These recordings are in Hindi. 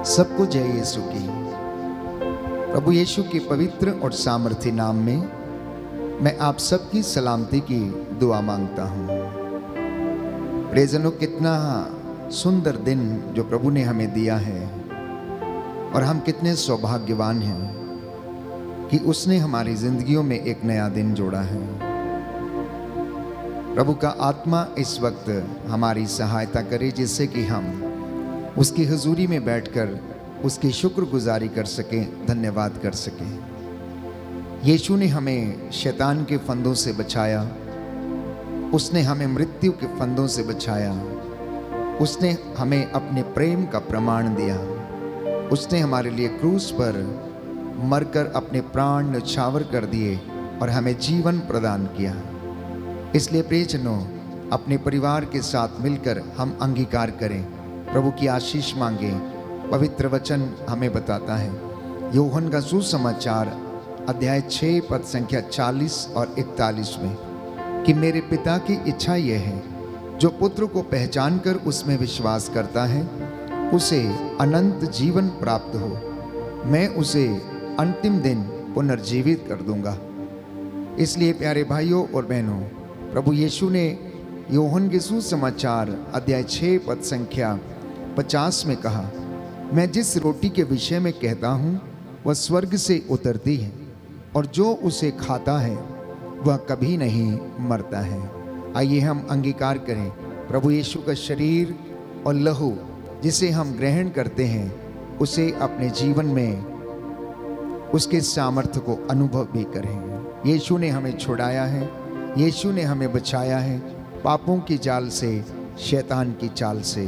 सबको जय यीशु की। प्रभु यीशु के पवित्र और सामर्थ्य नाम में मैं आप सबकी सलामती की दुआ मांगता हूँ। प्रियजनों, कितना सुंदर दिन जो प्रभु ने हमें दिया है और हम कितने सौभाग्यवान हैं कि उसने हमारी जिंदगियों में एक नया दिन जोड़ा है। प्रभु का आत्मा इस वक्त हमारी सहायता करे जिससे कि हम उसकी हुजूरी में बैठकर उसकी शुक्रगुजारी कर सकें, धन्यवाद कर सकें। यीशु ने हमें शैतान के फंदों से बचाया, उसने हमें मृत्यु के फंदों से बचाया, उसने हमें अपने प्रेम का प्रमाण दिया, उसने हमारे लिए क्रूस पर मरकर अपने प्राण न्यौछावर कर दिए और हमें जीवन प्रदान किया। इसलिए प्रियजनों, अपने परिवार के साथ मिलकर हम अंगीकार करें, प्रभु की आशीष मांगें। पवित्र वचन हमें बताता है, यूहन्ना का सुसमाचार अध्याय 6 पद संख्या 40 और 41 में, कि मेरे पिता की इच्छा यह है, जो पुत्र को पहचान कर उसमें विश्वास करता है उसे अनंत जीवन प्राप्त हो, मैं उसे अंतिम दिन पुनर्जीवित कर दूंगा। इसलिए प्यारे भाइयों और बहनों, प्रभु यीशु ने यूहन्ना के सुसमाचार अध्याय 6 पद संख्या 50 में कहा, मैं जिस रोटी के विषय में कहता हूँ वह स्वर्ग से उतरती है और जो उसे खाता है वह कभी नहीं मरता है। आइए हम अंगीकार करें, प्रभु यीशु का शरीर और लहू जिसे हम ग्रहण करते हैं उसे अपने जीवन में उसके सामर्थ्य को अनुभव भी करें। यीशु ने हमें छुड़ाया है, यीशु ने हमें बचाया है पापों की जाल से, शैतान की चाल से।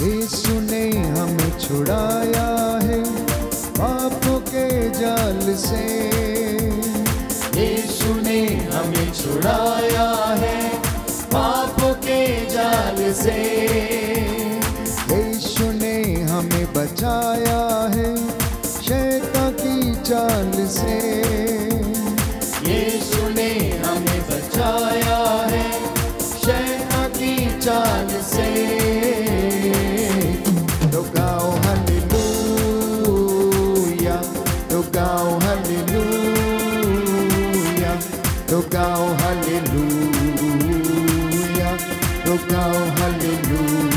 यीशु ने हमें छुड़ाया है पापों के जाल से, यीशु ने हमें छुड़ाया है पापों के जाल से, यीशु ने हमें बचाया है शैतान की चाल से, यीशु ने हमें बचाया है शैतान की चाल से। तो गाओ हालेलुया, तो गाओ हालेलुया, तो गाओ हालेलुया, तो गाओ हालेलुया।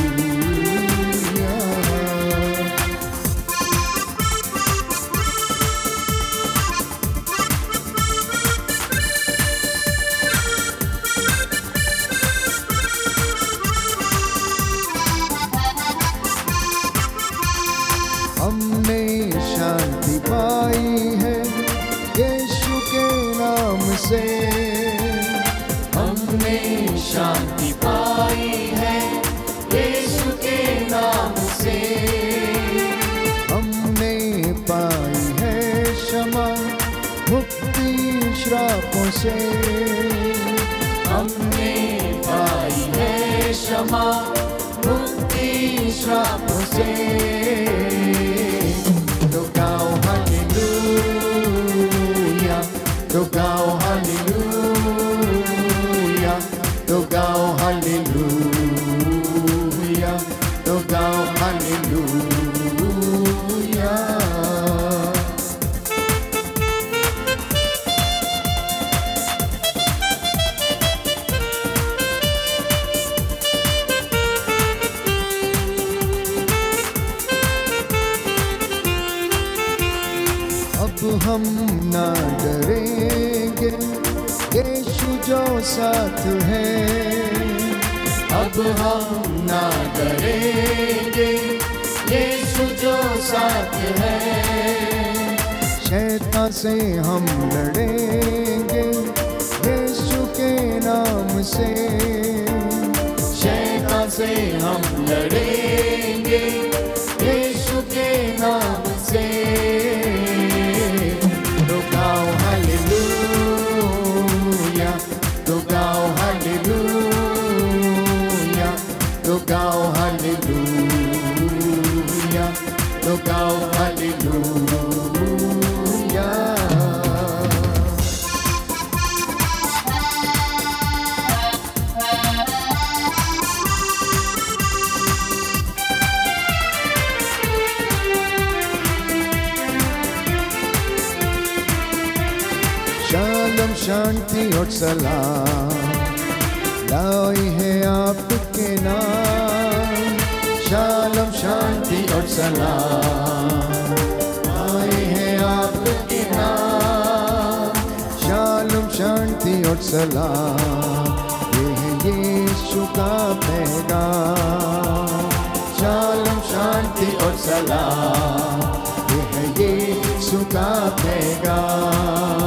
हमने शांति पाई है यीशु के नाम से, हमने शांति पाई है यीशु के नाम से, हमने पाई है क्षमा मुक्ति श्रापों से, हमने पाई है क्षमा मुक्ति श्रापों से। तो गाओ हालेलुया, तो गाओ हालेलुया, तो गाओ हालेलुया, तो गाओ हालेलुया। अब हम ना डरेंगे यीशु जो साथ है, अब हम ना डरेंगे यीशु जो साथ है, शैतान से हम लड़ेंगे यीशु के नाम से, शैतान से हम लड़ेंगे, यीशु के नाम से। तो गाओ हालेलुया, तो गाओ हालेलुया, तो गाओ हालेलुया, तो गाओ हालेलुया। शालोम शांति और सलाम लाई है आपके नाम। शालोम शांति और सलाम आए हैं आपके नाम। शालोम शांति और सलाम ये है यीशु का पैगाम। शालोम शांति और सलाम ये है यीशु का पैगाम।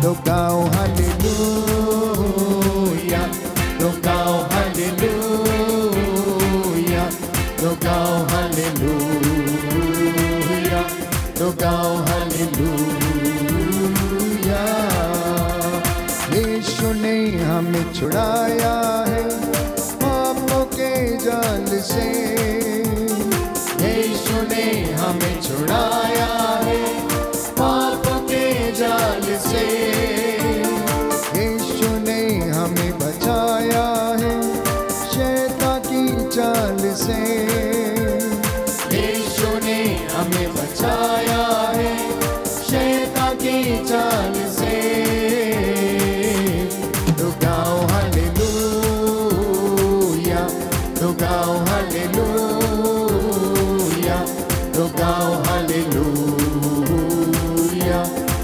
तो गाओ हालेलुया, तो गाओ हालेलुया, तो गाओ हालेलुया, तो गाओ हालेलुया। यीशु ने हमें छुड़ाया है पापों के जाल से। यीशु ने हमें छुड़ाया है पापों के जाल से। यीशु ने हमें बचाया है शैतान की चाल से। यीशु ने हमें बचाया है शैतान की चाल से। तो गाओ हालेलुया, तो गाओ हालेलुया, तो गाओ हालेलुया,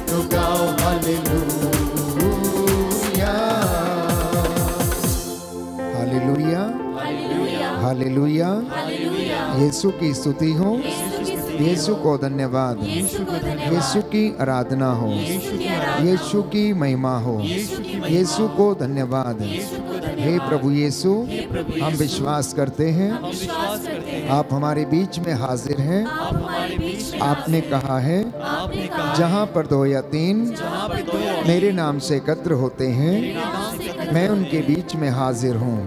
तो गाओ हालेलुया। Hallelujah, hallelujah. यीशु की स्तुति हो, यीशु को धन्यवाद, यीशु की आराधना हो, यीशु की महिमा हो, यीशु को धन्यवाद। हे प्रभु यीशु, हम विश्वास करते हैं आप हमारे बीच में हाजिर हैं। आपने कहा है जहाँ पर 2 या 3 मेरे नाम से एकत्र होते हैं, मैं उनके बीच में हाजिर हूँ।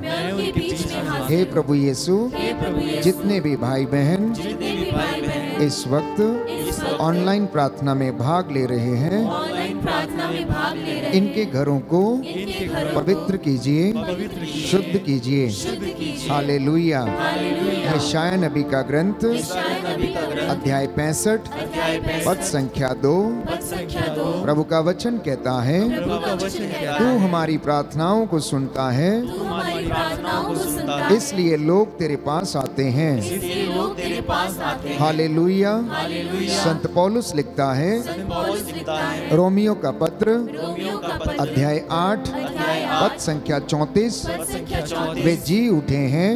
हे प्रभु यीशु, जितने भी भाई बहन इस वक्त ऑनलाइन प्रार्थना में भाग ले रहे हैं, इनके घरों को पवित्र कीजिए, शुद्ध कीजिए। हालेलुया। यशायाह नबी का ग्रंथ अध्याय 65 पद संख्या 2 प्रभु का वचन कहता है, तू हमारी प्रार्थनाओं को सुनता है, इसलिए लोग तेरे पास आते हैं। हालेलुया। संत पौलुस लिखता है रोमियो का पत्र अध्याय 8 पद संख्या 34, वे जी उठे हैं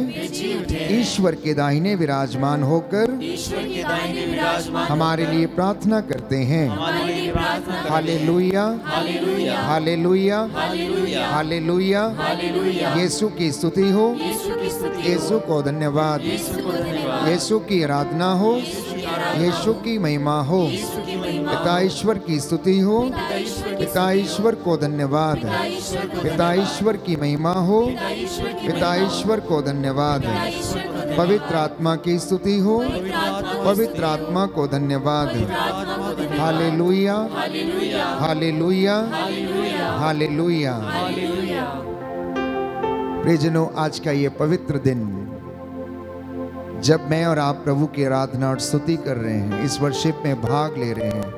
ईश्वर के दाहिने विराजमान होकर हमारे लिए प्रार्थना करते हैं। Hallelujah, hallelujah, hallelujah. यीशु की स्तुति हो, यीशु को धन्यवाद, यीशु की आराधना हो, यीशु की महिमा हो। पिता ईश्वर की स्तुति हो, पिता ईश्वर को धन्यवाद, पिता ईश्वर की महिमा हो, पिता ईश्वर को धन्यवाद। पवित्र आत्मा की स्तुति हो, पवित्र आत्मा को धन्यवाद। Hallelujah, hallelujah, hallelujah. प्रियजनों, आज का ये पवित्र दिन जब मैं और आप प्रभु की आराधना और स्तुति कर रहे हैं, इस वर्शिप में भाग ले रहे हैं,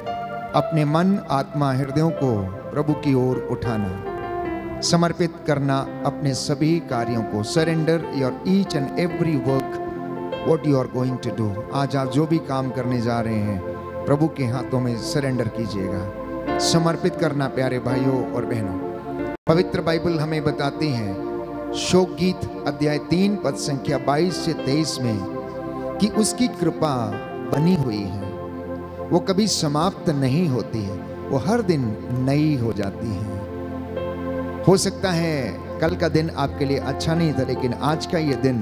अपने मन, आत्मा, हृदयों को प्रभु की ओर उठाना, समर्पित करना अपने सभी कार्यों को। Surrender your each and every work what you are going to do. आज आप जो भी काम करने जा रहे हैं, प्रभु के हाथों में सरेंडर कीजिएगा, समर्पित करना। प्यारे भाइयों और बहनों, पवित्र बाइबल हमें बताती है शोक गीत अध्याय 3 पद संख्या 22 से 23 में कि उसकी कृपा बनी हुई है, वो कभी समाप्त नहीं होती है, वो हर दिन नई हो जाती है। हो सकता है कल का दिन आपके लिए अच्छा नहीं था, लेकिन आज का ये दिन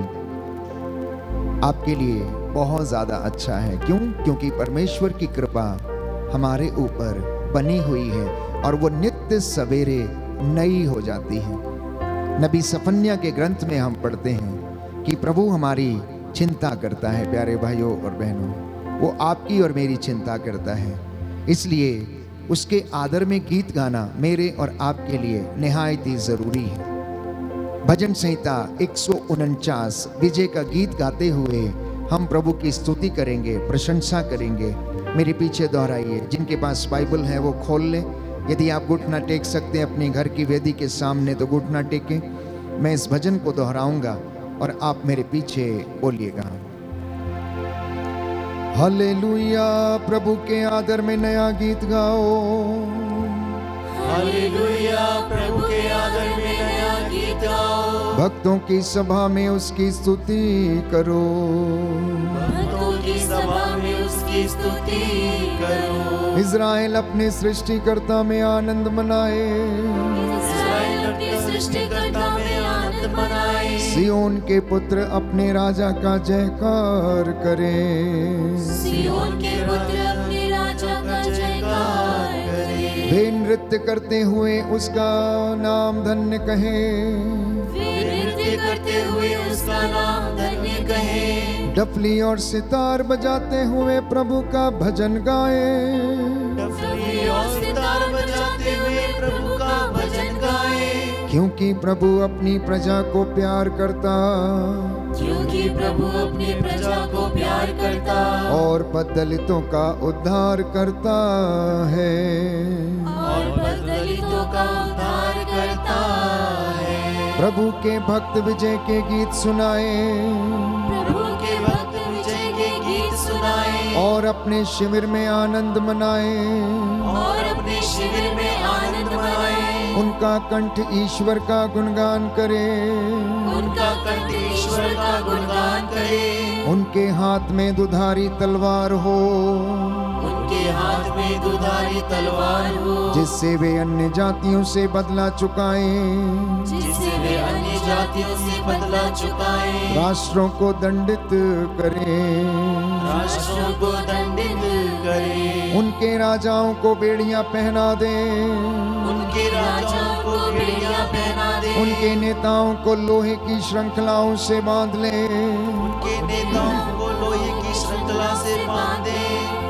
आपके लिए बहुत ज़्यादा अच्छा है। क्यों? क्योंकि परमेश्वर की कृपा हमारे ऊपर बनी हुई है और वो नित्य सवेरे नई हो जाती है। नबी सफन्या के ग्रंथ में हम पढ़ते हैं कि प्रभु हमारी चिंता करता है। प्यारे भाइयों और बहनों, वो आपकी और मेरी चिंता करता है, इसलिए उसके आदर में गीत गाना मेरे और आपके लिए निहायत ही ज़रूरी है। भजन संहिता 149 विजय का गीत गाते हुए हम प्रभु की स्तुति करेंगे, प्रशंसा करेंगे। मेरे पीछे दोहराइए। जिनके पास बाइबल है वो खोल लें। यदि आप घुटना टेक सकते हैं अपनी घर की वेदी के सामने तो घुटना टेकें। मैं इस भजन को दोहराऊंगा और आप मेरे पीछे बोलिएगा। हालेलुया, प्रभु के आदर में नया गीत गाओ। हालेलुया, प्रभु के आदर में नया गीत गाओ। भक्तों की सभा में उसकी स्तुति करो। भक्तों की सभा में उसकी स्तुति करो। इज़राइल अपने सृष्टिकर्ता में आनंद मनाए। इज़राइल अपने सृष्टिकर्ता में आनंद मनाए। सियोन के पुत्र अपने राजा का जयकार करें। सियोन के पुत्र अपने राजा का जयकार करें। वे नृत्य करते हुए उसका नाम धन्य कहें। वे नृत्य करते हुए उसका नाम धन्य कहें। डफली और सितार बजाते हुए प्रभु का भजन गाएं। डफली और सितार बजाते हुए प्रभु का भजन गाएं। क्योंकि प्रभु अपनी प्रजा को प्यार करता। क्योंकि प्रभु अपनी प्रजा को प्यार करता। और दलितों का उद्धार करता है। और दलितों का उद्धार करता है। प्रभु के भक्त विजय के गीत सुनाए। प्रभु के भक्त विजय के गीत सुनाए। और अपने शिविर में आनंद मनाए। और अपने शिविर में आनंद मनाए। उनका कंठ ईश्वर का गुणगान करे। उनका कंठ ईश्वर का गुणगान करे। उनके हाथ में दुधारी तलवार हो। उनके हाथ में दुधारी तलवार हो। जिससे वे अन्य जातियों से बदला चुकाएं। जिससे वे अन्य जातियों से बदला चुकाएं। राष्ट्रों को दंडित करें। राष्ट्रों को दंडित करें। उनके राजाओं को बेड़ियां पहना दें। उनके राजाओं को बेड़ियां पहना दें। उनके नेताओं को लोहे की श्रृंखलाओं से बांध ले। उनके नेताओं को लोहे की श्रृंखला से बांधे।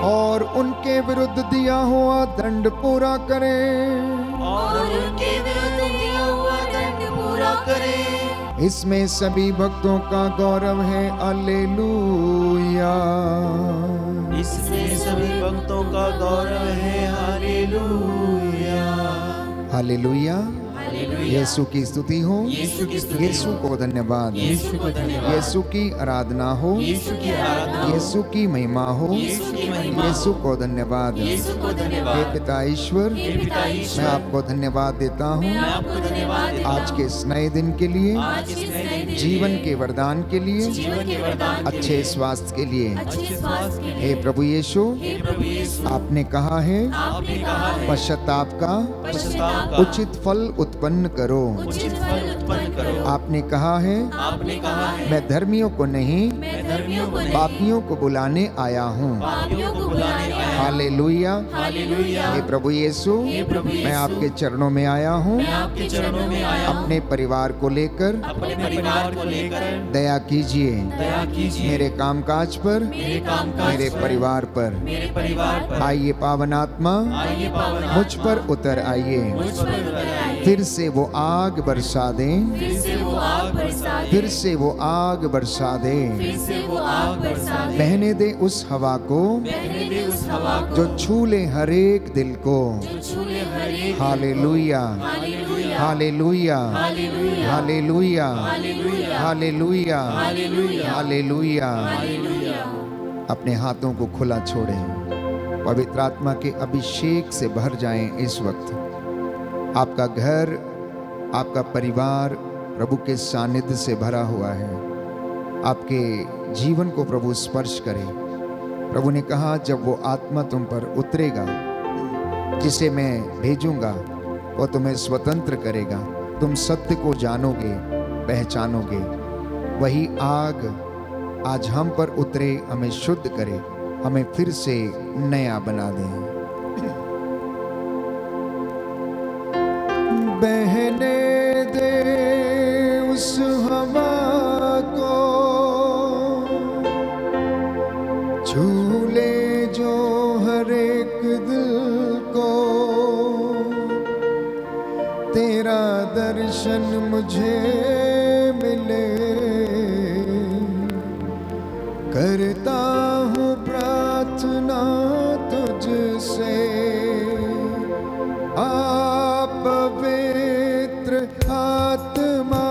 और उनके विरुद्ध दिया हुआ दंड पूरा करें। और उनके विरुद्ध दिया हुआ दंड पूरा करें। इसमें सभी भक्तों का गौरव है। हालेलुया। इसमें सभी भक्तों का गौरव है। हालेलुया। हालेलुया। यीशु की स्तुति हो। यीशु की स्तुति यीशु को धन्यवाद। यीशु को धन्यवाद। यीशु की आराधना हो। यीशु की आराधना हो। यीशु की महिमा हो। यीशु की महिमा यीशु को धन्यवाद। यीशु को हे धन्यवाद। पिता ईश्वर, हे पिता ईश्वर, मैं आपको धन्यवाद देता हूँ मैं आपको धन्यवाद देता आज के इस नए दिन के लिए, आज के इस नए दिन जीवन के वरदान के लिए, जीवन के वरदान के अच्छे स्वास्थ्य के लिए। अच्छे स्वास्थ्य के लिए। हे प्रभु यीशु, हे प्रभु यीशु, आपने कहा है आपने कहा है पश्चाताप का पश्चाताप का उचित फल उत्पन्न करो। उचित फल उत्पन्न करो। आपने कहा है आपने कहा है मैं धर्मियों को नहीं मैं धर्मियों को नहीं पापियों को बुलाने आया हूँ। पापियों को बुलाने आया हूँ। हालेलुया। हालेलुया। हे प्रभु यीशु, हे प्रभु यीशु, मैं आपके चरणों में आया हूँ। मैं आपके चरणों में आया हूँ। अपने परिवार को लेकर अपने परिवार को लेकर दया कीजिए। दया कीजिए। मेरे कामकाज पर, मेरे कामकाज मेरे पर, परिवार पर मेरे परिवार पर आइए। पावन आत्मा आइए। पावन मुझ पर उतर आइए। मुझ पर उतर आइए। फिर से वो आग बरसा दें। फिर से वो आग बरसा दे। फिर से वो आग बरसा दे। फिर से वो आग बरसा दे। बहने दे उस हवा को बहने दे उस हवा को जो छू ले हर एक दिल को। जो छूले हर एक। Hallelujah. Hallelujah. Hallelujah. Hallelujah. Hallelujah. Hallelujah. Hallelujah. Hallelujah. Hallelujah. Hallelujah. अपने हाथों को खुला छोड़ें। पवित्र आत्मा के अभिषेक से भर जाएं इस वक्त। आपका घर, आपका परिवार प्रभु के सानिध्य से भरा हुआ है। आपके जीवन को प्रभु स्पर्श करे। प्रभु ने कहा जब वो आत्मा तुम पर उतरेगा, जिसे मैं भेजूंगा, वो तुम्हें स्वतंत्र करेगा। तुम सत्य को जानोगे, पहचानोगे। वही आग आज हम पर उतरे, हमें शुद्ध करे, हमें फिर से नया बना दे। बहने दे उस हवा को, झूले जो हर एक दिल को, तेरा दर्शन मुझे मिले। करता हूँ प्रार्थना तुझसे, आप पवित्र आत्मा,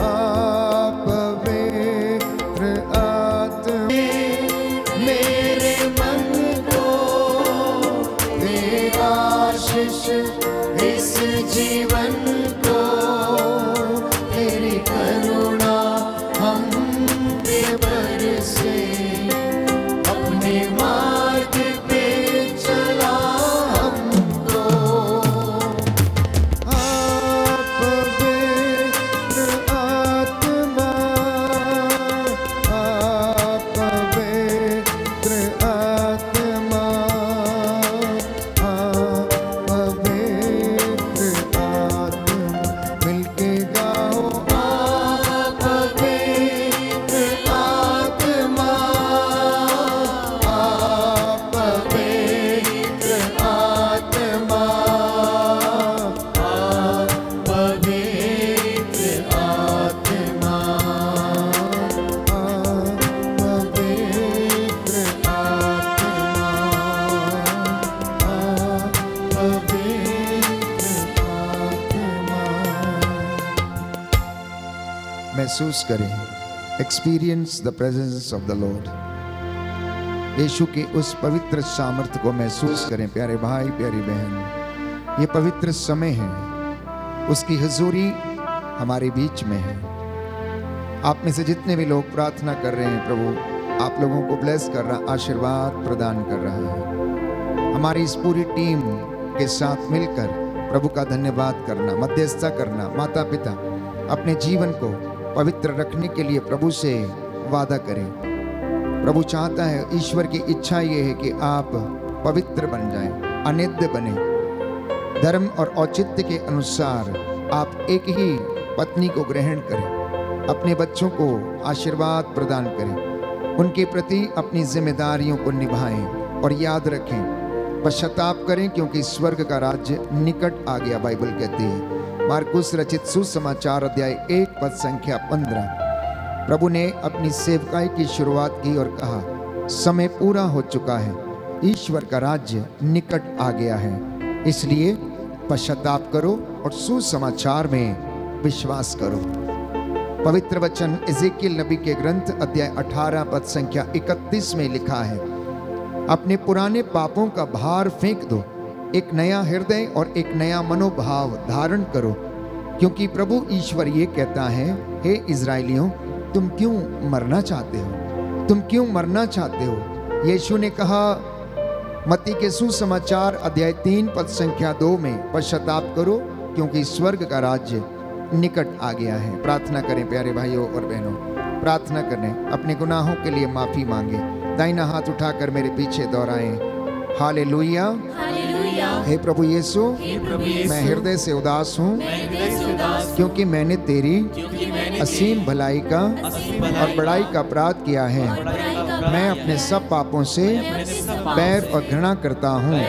आप पवित्र आत्मा, मेरे मन को दे आशीष, इस जीवन को तेरी करुणा हम पे बरसे, अपने मार्ग पे चला हमको। आप पवित्र आत्मा, आप पवित्र आत्मा, आप पवित्र आत्मा, मिलके गाओ। आप पवित्र आत्मा, आप पवित्र आत्मा, आप पवित्र आत्मा, आप पवित्र आत्मा, आप पवित्र। महसूस करें, experience the presence of the Lord. यीशु के उस पवित्र सामर्थ्य को महसूस करें प्यारे भाई, प्यारी बहन। ये पवित्र समय है, उसकी हुजूरी हमारे बीच में है। आप में से जितने भी लोग प्रार्थना कर रहे हैं, प्रभु आप लोगों को ब्लेस कर रहा, आशीर्वाद प्रदान कर रहा है। हमारी इस पूरी टीम के साथ मिलकर प्रभु का धन्यवाद करना, मध्यस्थता करना, माता पिता अपने जीवन को पवित्र रखने के लिए प्रभु से वादा करें। प्रभु चाहता है, ईश्वर की इच्छा ये है कि आप पवित्र बन जाएं, अनिद्य बने। धर्म और औचित्य के अनुसार आप एक ही पत्नी को ग्रहण करें, अपने बच्चों को आशीर्वाद प्रदान करें, उनके प्रति अपनी जिम्मेदारियों को निभाएं और याद रखें, पश्चाताप करें क्योंकि स्वर्ग का राज्य निकट आ गया। बाइबल कहती है, मार्कुस रचित सुसमाचार अध्याय 1 पद संख्या 15। प्रभु ने अपनी सेवकाई की शुरुआत की और कहा, समय पूरा हो चुका है, ईश्वर का राज्य निकट आ गया है, इसलिए पश्चाताप करो और सुसमाचार में विश्वास करो। पवित्र वचन एजेकियल नबी के ग्रंथ अध्याय 18 पद संख्या 31 में लिखा है, अपने पुराने पापों का भार फेंक दो, एक नया हृदय और एक नया मनोभाव धारण करो, क्योंकि प्रभु ईश्वर ये कहता है, हे इज़राइलियों, तुम क्यों मरना चाहते हो? तुम क्यों मरना चाहते हो? यीशु ने कहा मत्ती के सुसमाचार अध्याय 3 पद संख्या 2 में, पश्चाताप करो क्योंकि स्वर्ग का राज्य निकट आ गया है। प्रार्थना करें प्यारे भाइयों और बहनों, प्रार्थना करें, अपने गुनाहों के लिए माफी मांगे। दाहिना हाथ उठाकर मेरे पीछे दोहराएं, हालेलुया। हे प्रभु यीशु, मैं हृदय से उदास हूँ क्योंकि मैंने तेरी असीम भलाई का और बड़ाई का अपराध किया है। मैं अपने सब पापों से बैर और घृणा करता हूँ,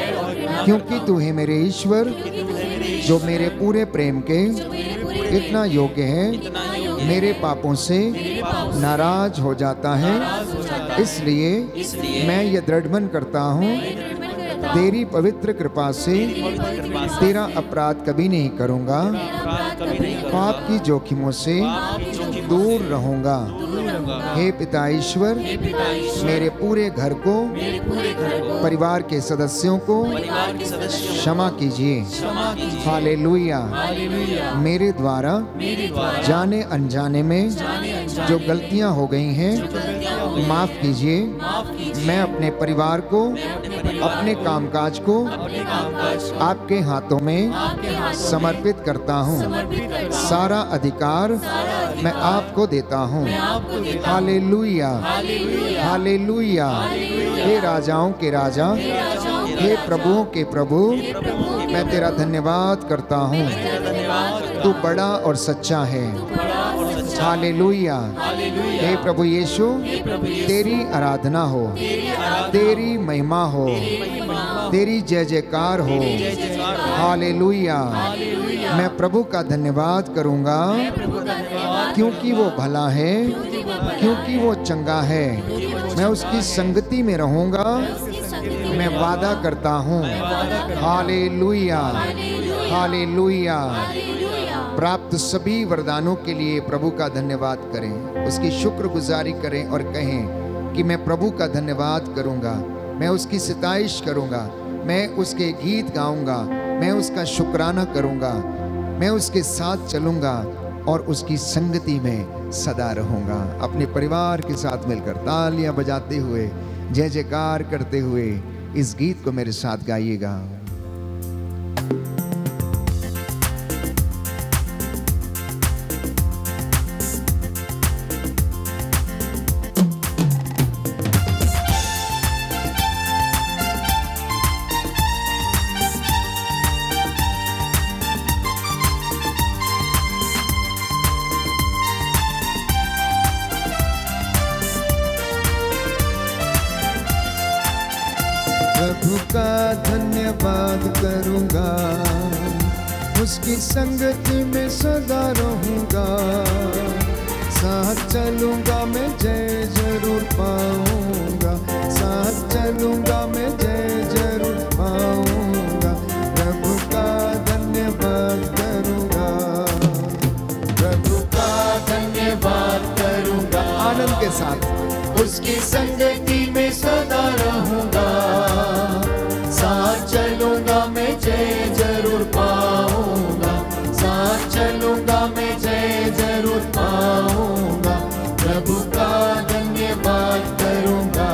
क्योंकि तू है मेरे ईश्वर जो मेरे पूरे प्रेम के इतना योग्य है, मेरे पापों से नाराज हो जाता है। इसलिए मैं ये दृढ़ मन करता हूँ, तेरी पवित्र कृपा से तेरा अपराध कभी नहीं करूँगा, पाप की जोखिमों से दूर रहूँगा। हे पिता ईश्वर, मेरे पूरे घर को, परिवार के सदस्यों को क्षमा कीजिए। हालेलुया। मेरे द्वारा जाने अनजाने में जो गलतियां हो गई हैं, माफ कीजिए। मैं अपने परिवार को अपने कामकाज को आपके हाथों में समर्पित करता हूँ। सारा अधिकार मैं आपको देता हूँ। Hallelujah, hallelujah. हे राजाओं के राजा, हे प्रभुओं के प्रभु, मैं तेरा धन्यवाद करता हूँ। तू बड़ा और सच्चा है। हालेलुया। हे प्रभु यीशु, तेरी आराधना हो, तेरी महिमा हो, तेरी जय जयकार हो। हालेलुया। मैं प्रभु का धन्यवाद करूंगा क्योंकि वो भला है, क्योंकि वो चंगा है। मैं उसकी संगति में रहूंगा, मैं वादा करता हूँ। Hallelujah, hallelujah. प्राप्त सभी वरदानों के लिए प्रभु का धन्यवाद करें, उसकी शुक्रगुजारी करें और कहें कि मैं प्रभु का धन्यवाद करूंगा, मैं उसकी सिताइश करूंगा, मैं उसके गीत गाऊंगा, मैं उसका शुक्राना करूंगा, मैं उसके साथ चलूंगा और उसकी संगति में सदा रहूंगा। अपने परिवार के साथ मिलकर तालियां बजाते हुए, जय जयकार करते हुए इस गीत को मेरे साथ गाइएगा। प्रभु का धन्यवाद करूंगा, उसकी संगति में सदा रहूंगा। साथ चलूंगा मैं जय जरूर पाऊंगा, साथ चलूंगा मैं जय जरूर पाऊंगा। प्रभु का धन्यवाद करूंगा, प्रभु का धन्यवाद करूंगा। आनंद के साथ उसकी संगति में सदा रहूंगा। साथ चलूंगा मैं जय जरूर पाऊंगा, साथ चलूंगा मैं जय जरूर पाऊंगा। प्रभु का धन्यवाद करूंगा।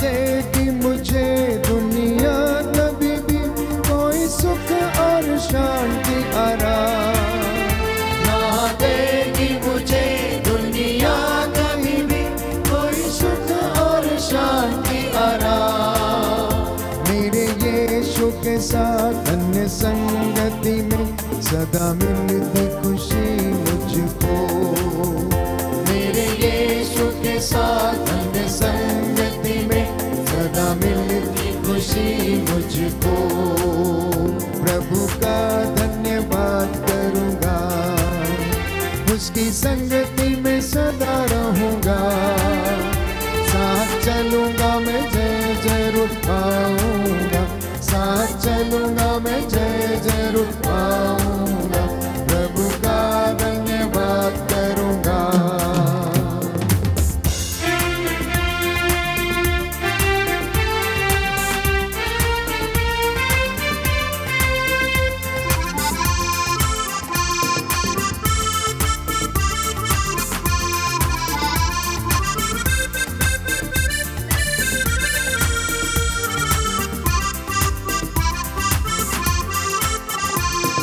देगी मुझे दुनिया कभी भी कोई सुख और शांति आराम, ना देगी मुझे दुनिया कभी भी कोई सुख और शांति आराम। मेरे यीशु के साथ अन्य संगति में सदा मिलती खुशी मुझको, मेरे यीशु के साथ अन्य संगति में सदा मिलती खुशी मुझको। प्रभु का धन्यवाद करूंगा, उसकी संगति में सदा रहूंगा। साथ चलूंगा मैं जय जरूर पाऊंगा, साथ चलूंगा मैं जय जरूर पाऊंगा। प्रभु का धन्यवाद करूंगा।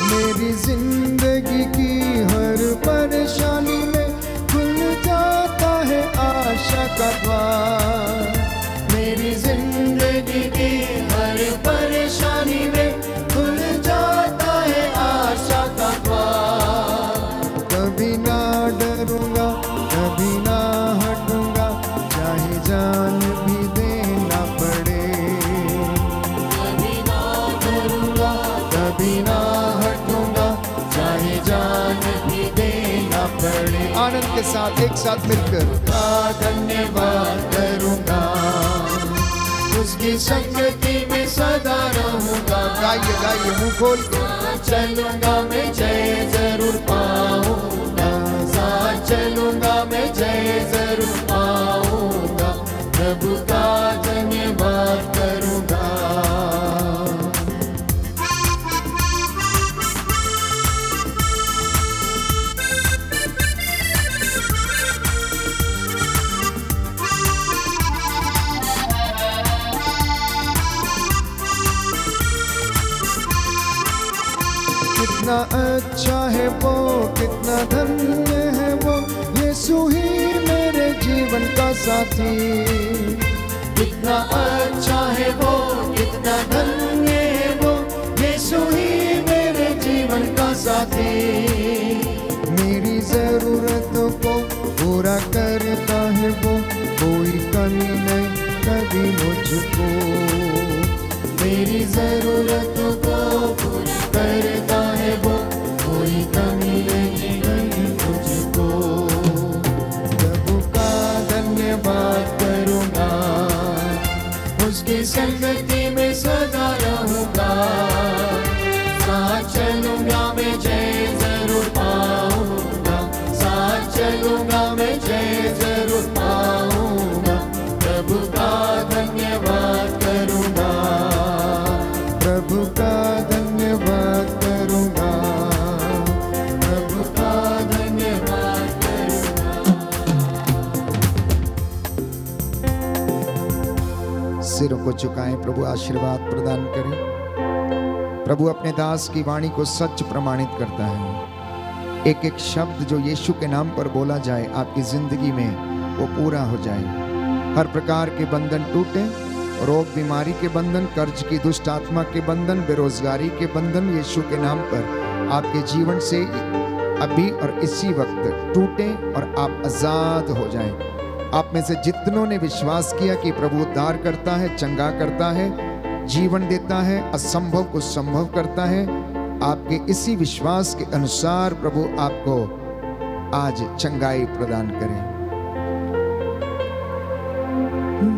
मेरी जिंदगी की हर परेशानी में खुल जाता है आशा का द्वार। मेरी जिंदगी की हर परेशानी में खुल जाता है आशा का द्वार। कभी ना डरूंगा, कभी ना हटूंगा, चाहे जान भी देना पड़े। कभी ना डरूंगा, कभी ना जान भी देना पड़े। आनंद के साथ एक साथ मिलकर का धन्यवाद करूंगा, उसकी संगति में सदा रहूंगा। गाइए गाइए मुंह खोल के। चलूंगा मैं जय जरूर पाऊंगा, साथ चलूंगा मैं जय जरूर पाऊंगा। कितना अच्छा है वो, कितना धन्य है वो, यीशु ही मेरे जीवन का साथी। कितना अच्छा है वो, कितना धन्य है वो, यीशु ही मेरे जीवन का साथी। मेरी जरूरतों को पूरा करता है वो, कोई कमी नहीं कभी मुझको। मेरी जरूरतों को पूरा करता है वो, कोई कमी नहीं कभी मुझको। प्रभु का धन्यवाद करूंगा, उसकी संगति में सदा रहूंगा। साथ चलूंगा मैं जय जरूर पाऊंगा, साथ चलूंगा मैं जय जरूर पाऊंगा। प्रभु का धन्यवाद करूंगा, प्रभु का धन्यवाद करूंगा, प्रभु का धन्यवाद करूंगा। सिरों को झुकाएं, प्रभु आशीर्वाद प्रदान करें। प्रभु अपने दास की वाणी को सच प्रमाणित करता है। एक एक शब्द जो यीशु के नाम पर बोला जाए आपकी जिंदगी में वो पूरा हो जाए। हर प्रकार के बंधन टूटे, रोग बीमारी के बंधन, कर्ज की दुष्ट आत्मा के बंधन, बेरोजगारी के बंधन यीशु के नाम पर आपके जीवन से अभी और इसी वक्त टूटे और आप आजाद हो जाएं। आप में से जितनों ने विश्वास किया कि प्रभु उद्धार करता है, चंगा करता है, जीवन देता है, असंभव को संभव करता है, आपके इसी विश्वास के अनुसार प्रभु आपको आज चंगाई प्रदान करें।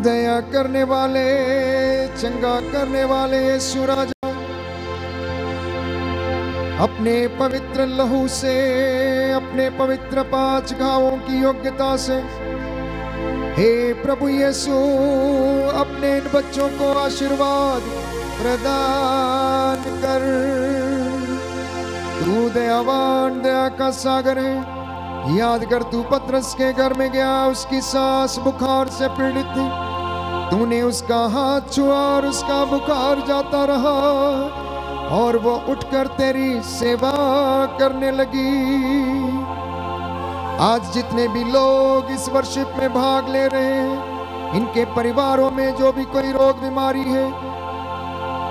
दया करने वाले, चंगा करने वाले यीशु राजा, अपने पवित्र लहू से, अपने पवित्र 5 घावों की योग्यता से, हे प्रभु यीशु अपने इन बच्चों को आशीर्वाद प्रदान कर। तू दयावान, दया का सागर है। याद कर, तू पतरस के घर में गया, उसकी सास बुखार से पीड़ित थी। तूने उसका हाथ छुआ और उसका बुखार जाता रहा और वो उठकर तेरी सेवा करने लगी। आज जितने भी लोग इस वर्शिप में भाग ले रहे हैं, इनके परिवारों में जो भी कोई रोग बीमारी है,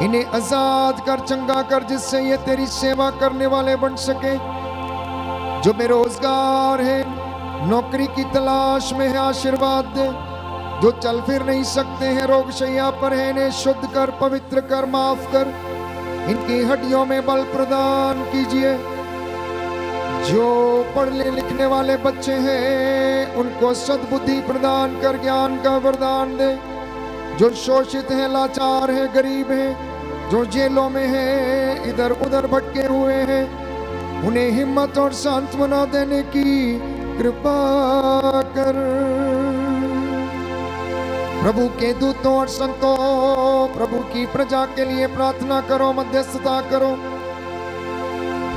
इन्हें आजाद कर, चंगा कर, जिससे ये तेरी सेवा करने वाले बन सके। जो बेरोजगार है, नौकरी की तलाश में है, आशीर्वाद दे। जो चल फिर नहीं सकते हैं, रोग शैया पर है, इन्हें शुद्ध कर, पवित्र कर, माफ कर। इनकी हड्डियों में बल प्रदान कीजिए। जो पढ़ने लिखने वाले बच्चे हैं, उनको सद्बुद्धि प्रदान कर, ज्ञान का वरदान दे। जो शोषित हैं, लाचार हैं, गरीब हैं, जो जेलों में हैं, इधर उधर भटके हुए हैं, उन्हें हिम्मत और सांत्वना देने की कृपा कर। प्रभु के दूतों और संतों, प्रभु की प्रजा के लिए प्रार्थना करो, मध्यस्थता करो।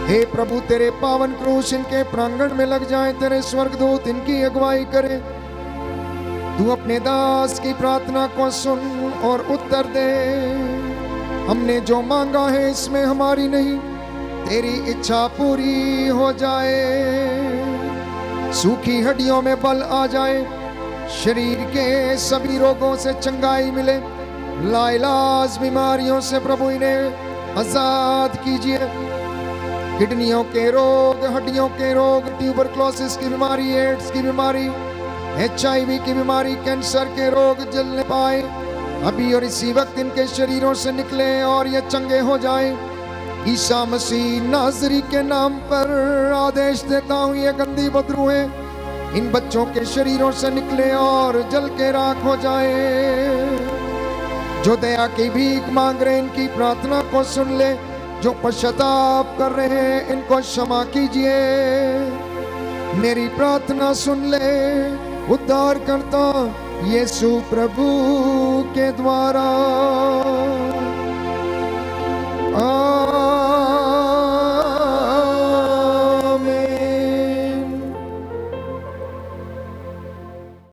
हे प्रभु, तेरे पावन क्रूस इनके प्रांगण में लग जाए, तेरे स्वर्गदूत इनकी अगुवाई करें। तू अपने दास की प्रार्थना को सुन और उत्तर दे। हमने जो मांगा है इसमें हमारी नहीं, तेरी इच्छा पूरी हो जाए। सूखी हड्डियों में बल आ जाए, शरीर के सभी रोगों से चंगाई मिले, लाइलाज बीमारियों से प्रभु इन्हें आजाद कीजिए। किडनियों के रोग, हड्डियों के रोग, ट्यूबरक्लोसिस की बीमारी, एड्स की बीमारी, HIV की बीमारी, कैंसर के रोग जलने पाए, अभी और इसी वक्त इनके शरीरों से निकले और ये चंगे हो जाए। ईसा मसीह नाज़री के नाम पर आदेश देता हूँ, ये गंदी बदरूहें इन बच्चों के शरीरों से निकले और जल के राख हो जाए। जो दया की भीख मांग रहे, इनकी प्रार्थना को सुन ले। जो पश्चाताप कर रहे हैं, इनको क्षमा कीजिए। मेरी प्रार्थना सुन ले, उद्धार करता यीशु प्रभु के द्वारा।